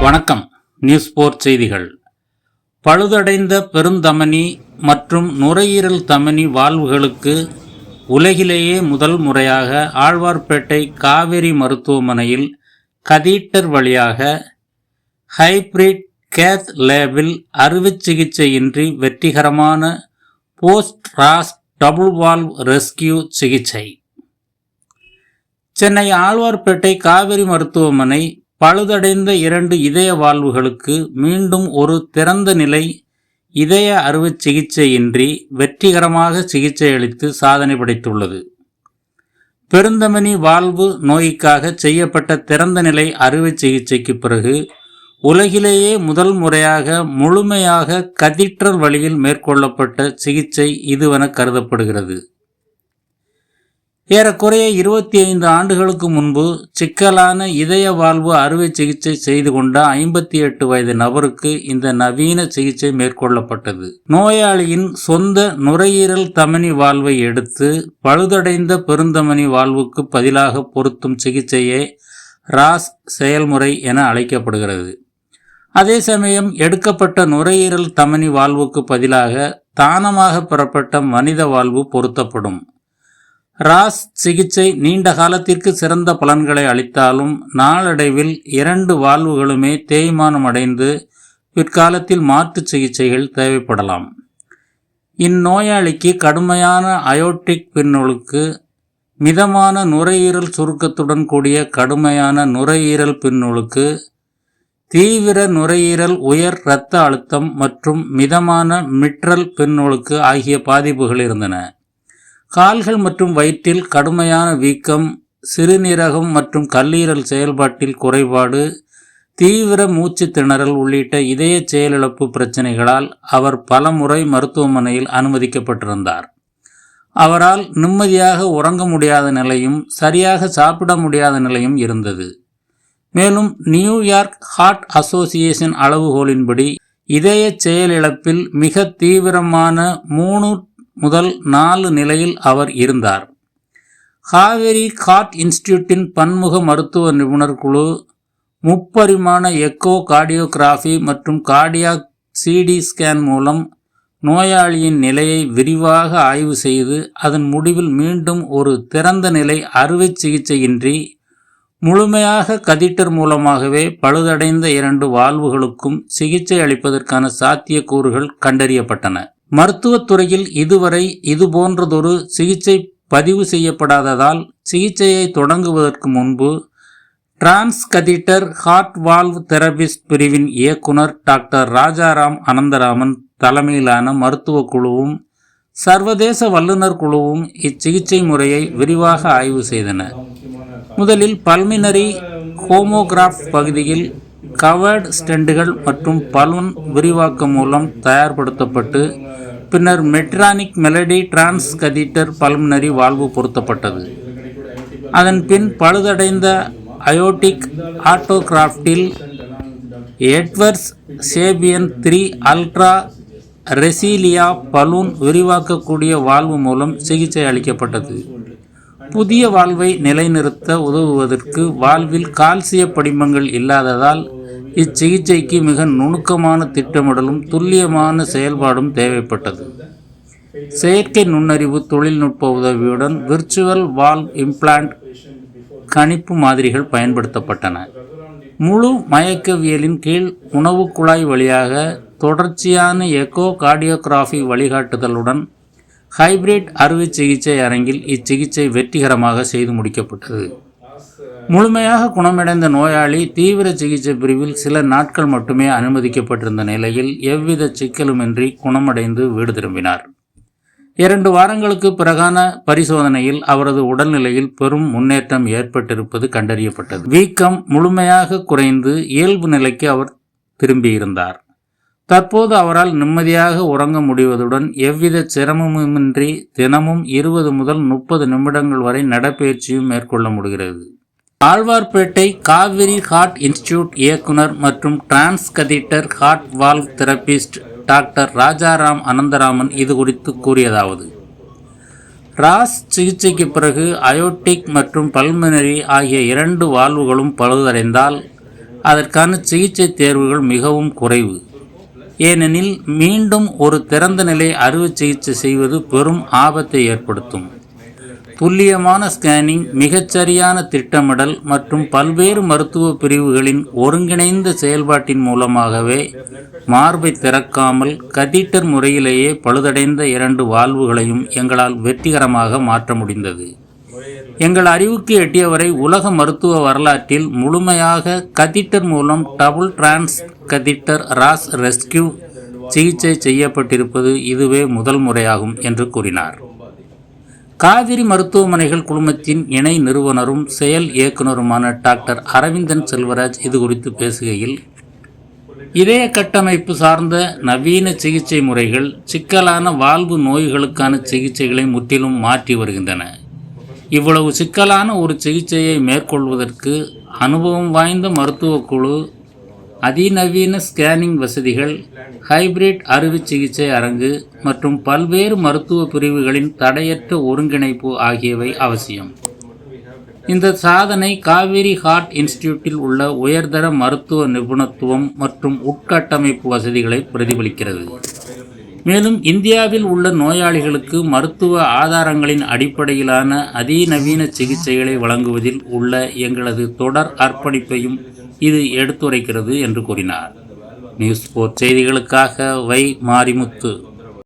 வணக்கம். நியூஸ் 4 செய்திகள். பழுதடைந்த பெருந்தமனி மற்றும் நுரையீரல் தமனி வால்வுகளுக்கு உலகிலேயே முதல் முறையாக ஆழ்வார்பேட்டை காவேரி மருத்துவமனையில் கதீட்டர் வழியாக ஹைப்ரிட் கேத் லேபில் அறுவை சிகிச்சையின்றி வெற்றிகரமான போஸ்ட் ராஸ் டபுள் வால்வ் ரெஸ்கியூ சிகிச்சை. சென்னை ஆழ்வார்பேட்டை காவேரி மருத்துவமனை பழுதடைந்த 2 இதய வால்வுகளுக்கு மீண்டும் ஒரு திறந்த நிலை இதய அறுவை சிகிச்சையின்றி வெற்றிகரமாக சிகிச்சை அளித்து சாதனை படைத்துள்ளது. பெருந்தமனி வால்வு நோய்க்காக செய்யப்பட்ட திறந்த நிலை அறுவை சிகிச்சைக்கு பிறகு உலகிலேயே முதல் முறையாக முழுமையாக கதீட்ரல் வழியில் மேற்கொள்ளப்பட்ட சிகிச்சை இதுவென கருதப்படுகிறது. ஏறக்குறைய 25 ஆண்டுகளுக்கு முன்பு சிக்கலான இதய வால்வு அறுவை சிகிச்சை செய்து கொண்ட 58 வயது நபருக்கு இந்த நவீன சிகிச்சை மேற்கொள்ளப்பட்டது. நோயாளியின் சொந்த நுரையீரல் தமனி வால்வை எடுத்து பழுதடைந்த பெருந்தமனி வால்வுக்கு பதிலாக பொருத்தும் சிகிச்சையே ராஸ் செயல்முறை என அழைக்கப்படுகிறது. அதே சமயம் எடுக்கப்பட்ட நுரையீரல் தமனி வால்வுக்கு பதிலாக தானமாக பெறப்பட்ட மனித வால்வு பொருத்தப்படும். ராஸ் சிகிச்சை நீண்ட காலத்திற்கு சிறந்த பலன்களை அளித்தாலும் நாளடைவில் 2 வால்வுகளுமே தேய்மானம் அடைந்து பிற்காலத்தில் மாற்று சிகிச்சைகள் தேவைப்படலாம். இந்நோயாளிக்கு கடுமையான அயோட்டிக் பின்னொழுக்கு, மிதமான நுரையீரல் சுருக்கத்துடன் கூடிய கடுமையான நுரையீரல் பின்னொழுக்கு, தீவிர நுரையீரல் உயர் இரத்த அழுத்தம் மற்றும் மிதமான மிட்ரல் பின்னொழுக்கு ஆகிய பாதிப்புகள் இருந்தன. கால்கள் மற்றும் வயிற்றில் கடுமையான வீக்கம், சிறுநீரகம் மற்றும் கல்லீரல் செயல்பாட்டில் குறைபாடு, தீவிர மூச்சு திணறல் உள்ளிட்ட இதய செயலிழப்பு பிரச்சனைகளால் அவர் பல முறை மருத்துவமனையில் அனுமதிக்கப்பட்டிருந்தார். அவரால் நிம்மதியாக உறங்க முடியாத நிலையும் சரியாக சாப்பிட முடியாத நிலையும் இருந்தது. மேலும் நியூயார்க் ஹார்ட் அசோசியேஷன் அளவுகோலின்படி இதய செயலிழப்பில் மிக தீவிரமான 3 முதல் 4 நிலையில் அவர் இருந்தார். காவேரி ஹார்ட் இன்ஸ்டிடியூட்டின் பன்முக மருத்துவ நிபுணர் குழு முப்பரிமாண எக்கோ கார்டியோகிராஃபி மற்றும் கார்டியாக் சிடி ஸ்கேன் மூலம் நோயாளியின் நிலையை விரிவாக ஆய்வு செய்து அதன் முடிவில் மீண்டும் ஒரு திறந்த நிலை அறுவை சிகிச்சையின்றி முழுமையாக கதீட்டர் மூலமாகவே பழுதடைந்த 2 வால்வுகளுக்கும் சிகிச்சை அளிப்பதற்கான சாத்தியக்கூறுகள் கண்டறியப்பட்டன. மருத்துவத்துறையில் இதுவரை இதுபோன்றதொரு சிகிச்சை பதிவு செய்யப்படாததால் சிகிச்சையை தொடங்குவதற்கு முன்பு trans catheter heart valve therapist பிரிவின் இயக்குனர் டாக்டர் ராஜாராம் அனந்தராமன் தலைமையிலான மருத்துவ குழுவும் சர்வதேச வல்லுநர் குழுவும் இச்சிகிச்சை முறையை விரிவாக ஆய்வு செய்தன. முதலில் பல்மினரி ஹோமோகிராஃப் பகுதியில் கவர்டு ஸ்டெண்டுகள் மற்றும் பலூன் விரிவாக்கம் மூலம் தயார்படுத்தப்பட்டு பின்னர் Medtronic Melody trans catheter pulmonary valve பொருத்தப்பட்டது. அதன் பின் பழுதடைந்த அயோட்டிக் ஆட்டோகிராஃப்டில் Edwards Sapien 3 Ultra Resilia balloon விரிவாக்கக்கூடிய வால்வு மூலம் சிகிச்சை அளிக்கப்பட்டது. புதிய வால்வை நிலைநிறுத்த உதவுவதற்கு வால்வில் கால்சிய படிமங்கள் இல்லாததால் இச்சிகிச்சைக்கு மிக நுணுக்கமான திட்டமிடலும் துல்லியமான செயல்பாடும் தேவைப்பட்டது. செயற்கை நுண்ணறிவு தொழில்நுட்ப உதவியுடன் விர்ச்சுவல் வால்வ் இம்ப்ளான்ட் கணிப்பு மாதிரிகள் பயன்படுத்தப்பட்டன. முழு மயக்கவியலின் கீழ் உணவு குழாய் வழியாக தொடர்ச்சியான எக்கோ கார்டியோகிராஃபி வழிகாட்டுதலுடன் ஹைப்ரிட் அறுவை சிகிச்சை அரங்கில் இச்சிகிச்சை வெற்றிகரமாக செய்து முடிக்கப்பட்டது. முழுமையாக குணமடைந்த நோயாளி தீவிர சிகிச்சை பிரிவில் சில நாட்கள் மட்டுமே அனுமதிக்கப்பட்டிருந்த நிலையில் எவ்வித சிக்கலுமின்றி குணமடைந்து வீடு திரும்பினார். 2 வாரங்களுக்கு பிறகான பரிசோதனையில் அவரது உடல்நிலையில் பெரும் முன்னேற்றம் ஏற்பட்டிருப்பது கண்டறியப்பட்டது. வீக்கம் முழுமையாக குறைந்து இயல்பு நிலைக்கு அவர் திரும்பியிருந்தார். தற்போது அவரால் நிம்மதியாக உறங்க முடிவதுடன் எவ்வித சிரமமுமின்றி தினமும் 20 முதல் 30 நிமிடங்கள் வரை நடைபயிற்சியும் மேற்கொள்ள முடிகிறது. ஆழ்வார்பேட்டை காவேரி ஹார்ட் இன்ஸ்டிடியூட் இயக்குனர் மற்றும் trans catheter heart valve therapist doctor Rajaram Anantharaman இது குறித்து கூறியதாவது: ராஸ் சிகிச்சைக்கு பிறகு அயோட்டிக் மற்றும் பல்மினரி ஆகிய 2 வால்வுகளும் பழுதடைந்தால் அதற்கான சிகிச்சை தேர்வுகள் மிகவும் குறைவு. ஏனெனில் மீண்டும் ஒரு திறந்த நிலை அறுவை சிகிச்சை செய்வது பெரும் ஆபத்தை ஏற்படுத்தும். துல்லியமான ஸ்கேனிங், மிகச்சரியான திட்டமிடல் மற்றும் பல்வேறு மருத்துவ பிரிவுகளின் ஒருங்கிணைந்த செயல்பாட்டின் மூலமாகவே மார்பை திறக்காமல் கதீட்டர் முறையிலேயே பழுதடைந்த 2 வால்வுகளையும் எங்களால் வெற்றிகரமாக மாற்ற முடிந்தது. எங்கள் அறிவுக்கு எட்டியவரை உலக மருத்துவ வரலாற்றில் முழுமையாக கதீட்டர் மூலம் டபுள் டிரான்ஸ் கதீட்டர் ராஸ் ரெஸ்கியூ சிகிச்சை செய்யப்பட்டிருப்பது இதுவே முதல் முறையாகும் என்று கூறினார். காவிரி மருத்துவமனைகள் குழுமத்தின் இணை நிறுவனரும் செயல் இயக்குநருமான டாக்டர் அரவிந்தன் செல்வராஜ் இது குறித்து பேசுகையில், இதய கட்டமைப்பு சார்ந்த நவீன சிகிச்சை முறைகள் சிக்கலான வால்வு நோய்களுக்கான சிகிச்சைகளை முற்றிலும் மாற்றி வருகின்றன. இவ்வளவு சிக்கலான ஒரு சிகிச்சையை மேற்கொள்வதற்கு அனுபவம் வாய்ந்த மருத்துவ குழு, அதிநவீன ஸ்கேனிங் வசதிகள், ஹைபிரிட் அறுவை சிகிச்சை அரங்கு மற்றும் பல்வேறு மருத்துவ பிரிவுகளின் தடையற்ற ஒருங்கிணைப்பு ஆகியவை அவசியம். இந்த சாதனை காவேரி ஹார்ட் இன்ஸ்டிடியூட்டில் உள்ள உயர்தர மருத்துவ நிபுணத்துவம் மற்றும் உட்கட்டமைப்பு வசதிகளை பிரதிபலிக்கிறது. மேலும் இந்தியாவில் உள்ள நோயாளிகளுக்கு மருத்துவ ஆதாரங்களின் அடிப்படையிலான அதிநவீன சிகிச்சைகளை வழங்குவதில் உள்ள எங்களது தொடர் அர்ப்பணிப்பையும் இது எடுத்துரைக்கிறது என்று கூறினார். நியூஸ் 4 செய்திகளுக்காக வை. மாரிமுத்து.